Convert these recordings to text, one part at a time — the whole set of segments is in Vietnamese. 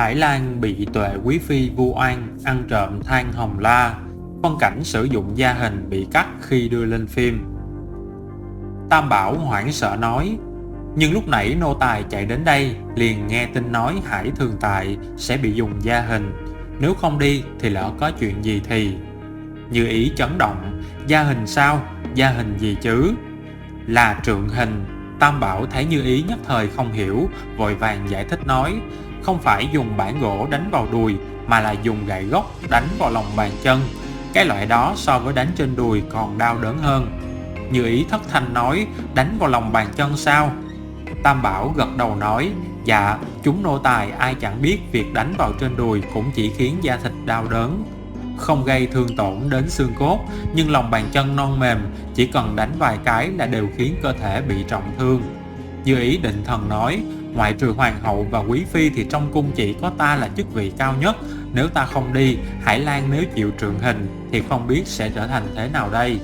Hải Lan bị Tuệ Quý Phi vu oan ăn trộm than hồng la, phân cảnh sử dụng da hình bị cắt khi đưa lên phim. Tam Bảo hoảng sợ nói: nhưng lúc nãy nô tài chạy đến đây liền nghe tin nói Hải Thường Tại sẽ bị dùng da hình, nếu không đi thì lỡ có chuyện gì thì. Như Ý chấn động: da hình sao? Da hình gì chứ? Là trượng hình. Tam Bảo thấy Như Ý nhất thời không hiểu, vội vàng giải thích nói: không phải dùng bảng gỗ đánh vào đùi, mà là dùng gậy gốc đánh vào lòng bàn chân. Cái loại đó so với đánh trên đùi còn đau đớn hơn. Như Ý thất thanh nói: đánh vào lòng bàn chân sao? Tam Bảo gật đầu nói: dạ, chúng nô tài ai chẳng biết việc đánh vào trên đùi cũng chỉ khiến da thịt đau đớn, không gây thương tổn đến xương cốt, nhưng lòng bàn chân non mềm, chỉ cần đánh vài cái là đều khiến cơ thể bị trọng thương. Như Ý định thần nói: ngoại trừ hoàng hậu và quý phi thì trong cung chỉ có ta là chức vị cao nhất, nếu ta không đi, Hải Lan nếu chịu trượng hình thì không biết sẽ trở thành thế nào đây.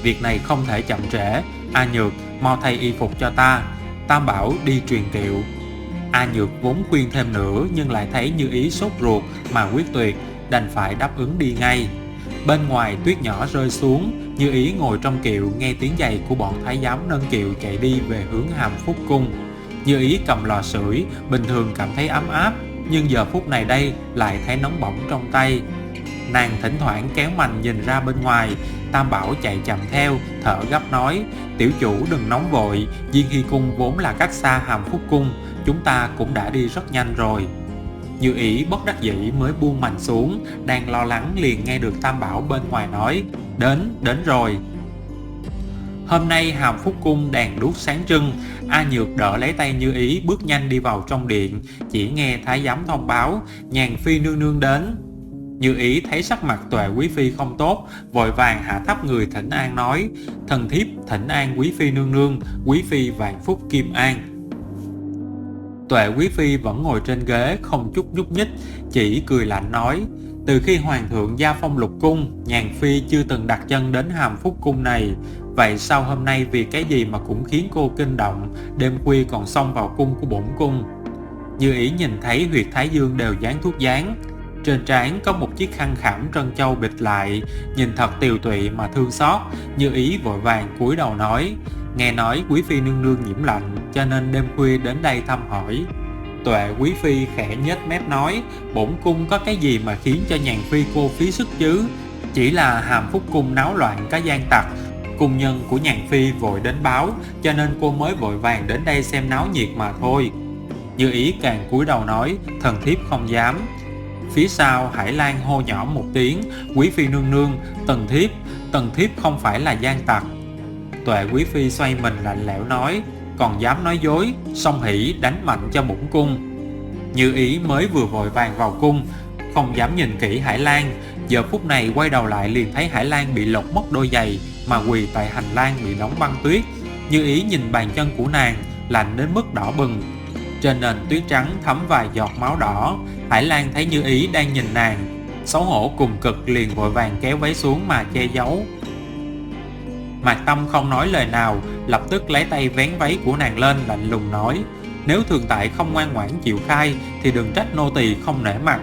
Việc này không thể chậm trễ, A Nhược mau thay y phục cho ta. Tam Bảo đi truyền kiệu. A Nhược vốn khuyên thêm nữa nhưng lại thấy Như Ý sốt ruột mà quyết tuyệt, đành phải đáp ứng đi ngay. Bên ngoài tuyết nhỏ rơi xuống, Như Ý ngồi trong kiệu nghe tiếng giày của bọn thái giám nâng kiệu chạy đi về hướng Hàm Phúc cung. Như Ý cầm lò sưởi, bình thường cảm thấy ấm áp, nhưng giờ phút này đây lại thấy nóng bỏng trong tay. Nàng thỉnh thoảng kéo mành nhìn ra bên ngoài. Tam Bảo chạy chậm theo, thở gấp nói: tiểu chủ đừng nóng vội, Diên Hy cung vốn là cách xa Hàm Phúc cung, chúng ta cũng đã đi rất nhanh rồi. Như Ý bất đắc dĩ mới buông mành xuống, đang lo lắng liền nghe được Tam Bảo bên ngoài nói: đến rồi. Hôm nay Hàm Phúc cung đèn đuốc sáng trưng. A Nhược đỡ lấy tay Như Ý bước nhanh đi vào trong điện, chỉ nghe thái giám thông báo: nhàn phi nương nương đến. Như Ý thấy sắc mặt Tuệ Quý Phi không tốt, vội vàng hạ thấp người thỉnh an nói: thần thiếp thỉnh an quý phi nương nương, quý phi vạn phúc kim an. Tuệ Quý Phi vẫn ngồi trên ghế không chút nhúc nhích, chỉ cười lạnh nói: từ khi hoàng thượng gia phong lục cung, nhàn phi chưa từng đặt chân đến Hàm Phúc cung này, vậy sao hôm nay vì cái gì mà cũng khiến cô kinh động, đêm khuya còn xông vào cung của bổn cung? Như Ý nhìn thấy huyệt thái dương đều dán thuốc dán, trên trán có một chiếc khăn khảm trân châu bịt lại, nhìn thật tiều tụy mà thương xót. Như Ý vội vàng cúi đầu nói: nghe nói quý phi nương nương nhiễm lạnh, cho nên đêm khuya đến đây thăm hỏi. Tuệ Quý Phi khẽ nhếch mép nói: bổn cung có cái gì mà khiến cho nhàn phi cô phí sức chứ? Chỉ là Hàm Phúc cung náo loạn có gian tặc, cung nhân của nhàn phi vội đến báo, cho nên cô mới vội vàng đến đây xem náo nhiệt mà thôi. Như Ý càng cúi đầu nói: thần thiếp không dám. Phía sau Hải Lan hô nhỏ một tiếng: quý phi nương nương, tần thiếp không phải là gian tặc. Tuệ Quý Phi xoay mình lạnh lẽo nói: còn dám nói dối, Song Hỷ đánh mạnh cho bổn cung. Như Ý mới vừa vội vàng vào cung, không dám nhìn kỹ Hải Lan, giờ phút này quay đầu lại liền thấy Hải Lan bị lột mất đôi giày mà quỳ tại hành lang bị đóng băng tuyết. Như Ý nhìn bàn chân của nàng lạnh đến mức đỏ bừng, trên nền tuyết trắng thấm vài giọt máu đỏ. Hải Lan thấy Như Ý đang nhìn nàng, xấu hổ cùng cực liền vội vàng kéo váy xuống mà che giấu. Mạc Tâm không nói lời nào, lập tức lấy tay vén váy của nàng lên, lạnh lùng nói: nếu Thường Tại không ngoan ngoãn chịu khai thì đừng trách nô tỳ không nể mặt.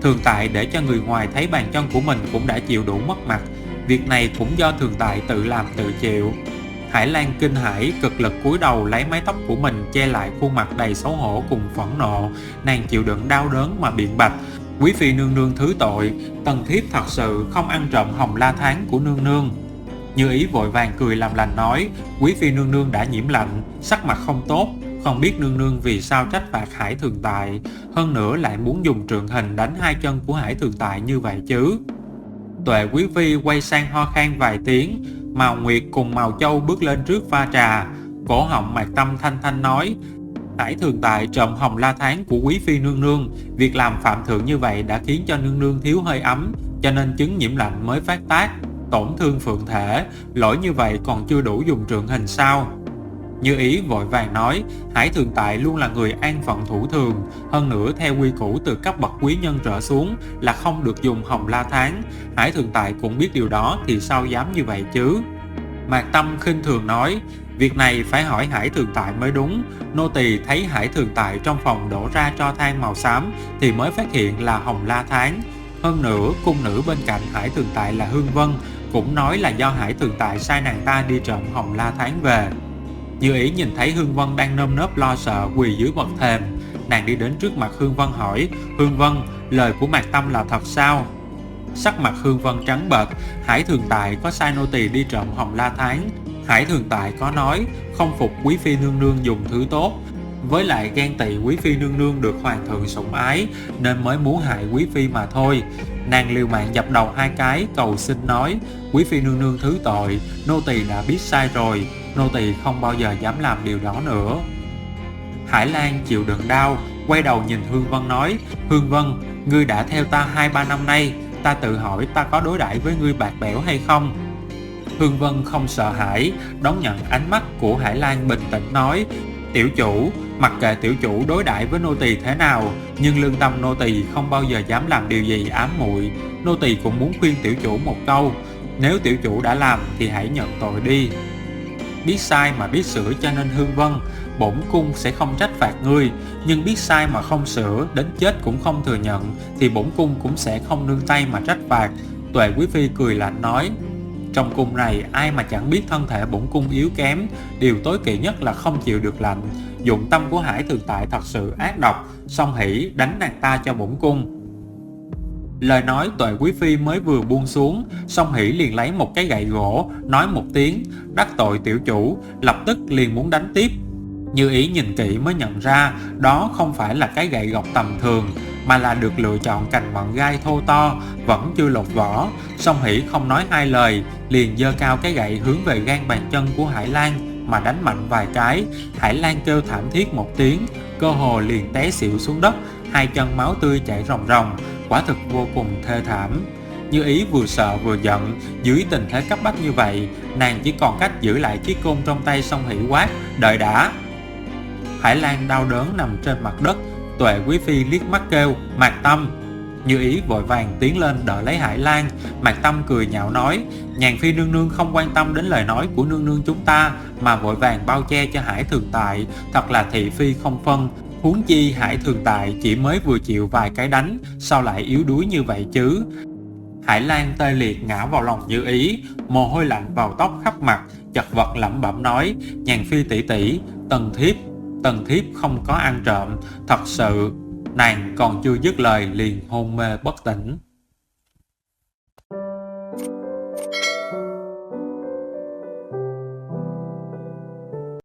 Thường Tại để cho người ngoài thấy bàn chân của mình cũng đã chịu đủ mất mặt, việc này cũng do Thường Tại tự làm tự chịu. Hải Lan kinh hãi cực lực cúi đầu lấy mái tóc của mình che lại khuôn mặt đầy xấu hổ cùng phẫn nộ. Nàng chịu đựng đau đớn mà biện bạch: quý phi nương nương thứ tội, tần thiếp thật sự không ăn trộm hồng la tháng của nương nương. Như Ý vội vàng cười làm lành nói: quý phi nương nương đã nhiễm lạnh, sắc mặt không tốt, không biết nương nương vì sao trách phạt Hải Thường Tại, hơn nữa lại muốn dùng trượng hình đánh hai chân của Hải Thường Tại như vậy chứ? Tuệ Quý Phi quay sang ho khan vài tiếng. Mào Nguyệt cùng Mào Châu bước lên trước pha trà. Cổ họng Mạc Tâm thanh thanh nói: Hải Thường Tại trộm hồng la tháng của quý phi nương nương, việc làm phạm thượng như vậy đã khiến cho nương nương thiếu hơi ấm, cho nên chứng nhiễm lạnh mới phát tác, tổn thương phượng thể. Lỗi như vậy còn chưa đủ dùng trượng hình sao? Như Ý vội vàng nói: Hải Thường Tại luôn là người an phận thủ thường, hơn nữa theo quy củ từ cấp bậc quý nhân trở xuống là không được dùng hồng la tháng. Hải Thường Tại cũng biết điều đó thì sao dám như vậy chứ? Mạc Tâm khinh thường nói, việc này phải hỏi Hải Thường Tại mới đúng. Nô tỳ thấy Hải Thường Tại trong phòng đổ ra tro than màu xám thì mới phát hiện là Hồng La Tháng. Hơn nữa, cung nữ bên cạnh Hải Thường Tại là Hương Vân cũng nói là do Hải Thường Tại sai nàng ta đi trộm Hồng La Tháng về. Như Ý nhìn thấy Hương Vân đang nơm nớp lo sợ quỳ dưới bậc thềm, nàng đi đến trước mặt Hương Vân hỏi, Hương Vân, lời của Mạc Tâm là thật sao? Sắc mặt Hương Vân trắng bệch, Hải Thường Tại có sai nô tỳ đi trộm Hồng La Tháng. Hải Thường Tại có nói không phục quý phi nương nương dùng thứ tốt, với lại ghen tị quý phi nương nương được hoàng thượng sủng ái nên mới muốn hại quý phi mà thôi. Nàng liều mạng dập đầu 2 cái cầu xin nói, quý phi nương nương thứ tội, nô tỳ đã biết sai rồi, nô tỳ không bao giờ dám làm điều đó nữa. Hải Lan chịu đựng đau, quay đầu nhìn Hương Vân nói, Hương Vân, ngươi đã theo ta 2-3 năm nay, ta tự hỏi ta có đối đãi với ngươi bạc bẽo hay không? Hương Vân không sợ hãi, đón nhận ánh mắt của Hải Lan bình tĩnh nói, tiểu chủ, mặc kệ tiểu chủ đối đãi với nô tỳ thế nào, nhưng lương tâm nô tỳ không bao giờ dám làm điều gì ám muội. Nô tỳ cũng muốn khuyên tiểu chủ một câu, nếu tiểu chủ đã làm thì hãy nhận tội đi. Biết sai mà biết sửa cho nên Hương Vân, bổn cung sẽ không trách phạt ngươi, nhưng biết sai mà không sửa, đến chết cũng không thừa nhận, thì bổn cung cũng sẽ không nương tay mà trách phạt. Tuệ quý phi cười lạnh nói, trong cung này ai mà chẳng biết thân thể bổn cung yếu kém, điều tối kỵ nhất là không chịu được lạnh. Dụng tâm của Hải Thường Tại thật sự ác độc, song hỉ đánh nàng ta cho bổn cung. Lời nói Tuệ quý phi mới vừa buông xuống, song hỉ liền lấy một cái gậy gỗ, nói một tiếng, đắc tội tiểu chủ, lập tức liền muốn đánh tiếp. Như Ý nhìn kỹ mới nhận ra đó không phải là cái gậy gộc tầm thường, mà là được lựa chọn cành mận gai thô to, vẫn chưa lột vỏ. Song hỉ không nói 2 lời, liền giơ cao cái gậy hướng về gan bàn chân của Hải Lan mà đánh mạnh vài cái. Hải Lan kêu thảm thiết một tiếng, cơ hồ liền té xỉu xuống đất, 2 chân máu tươi chảy ròng ròng, quả thực vô cùng thê thảm. Như Ý vừa sợ vừa giận, dưới tình thế cấp bách như vậy, nàng chỉ còn cách giữ lại chiếc côn trong tay. Song hỉ quát, đợi đã. Hải Lan đau đớn nằm trên mặt đất, Tuệ quý phi liếc mắt kêu, Mạc Tâm. Như Ý vội vàng tiến lên đỡ lấy Hải Lan. Mạc Tâm cười nhạo nói, nhàn phi nương nương không quan tâm đến lời nói của nương nương chúng ta, mà vội vàng bao che cho Hải Thường Tại, thật là thị phi không phân. Huống chi Hải Thường Tại chỉ mới vừa chịu vài cái đánh, sao lại yếu đuối như vậy chứ? Hải Lan tê liệt ngã vào lòng Như Ý, mồ hôi lạnh vào tóc khắp mặt, chật vật lẩm bẩm nói, nhàn phi tỷ tỷ, tần thiếp không có ăn trộm, thật sự. Nàng còn chưa dứt lời liền hôn mê bất tỉnh.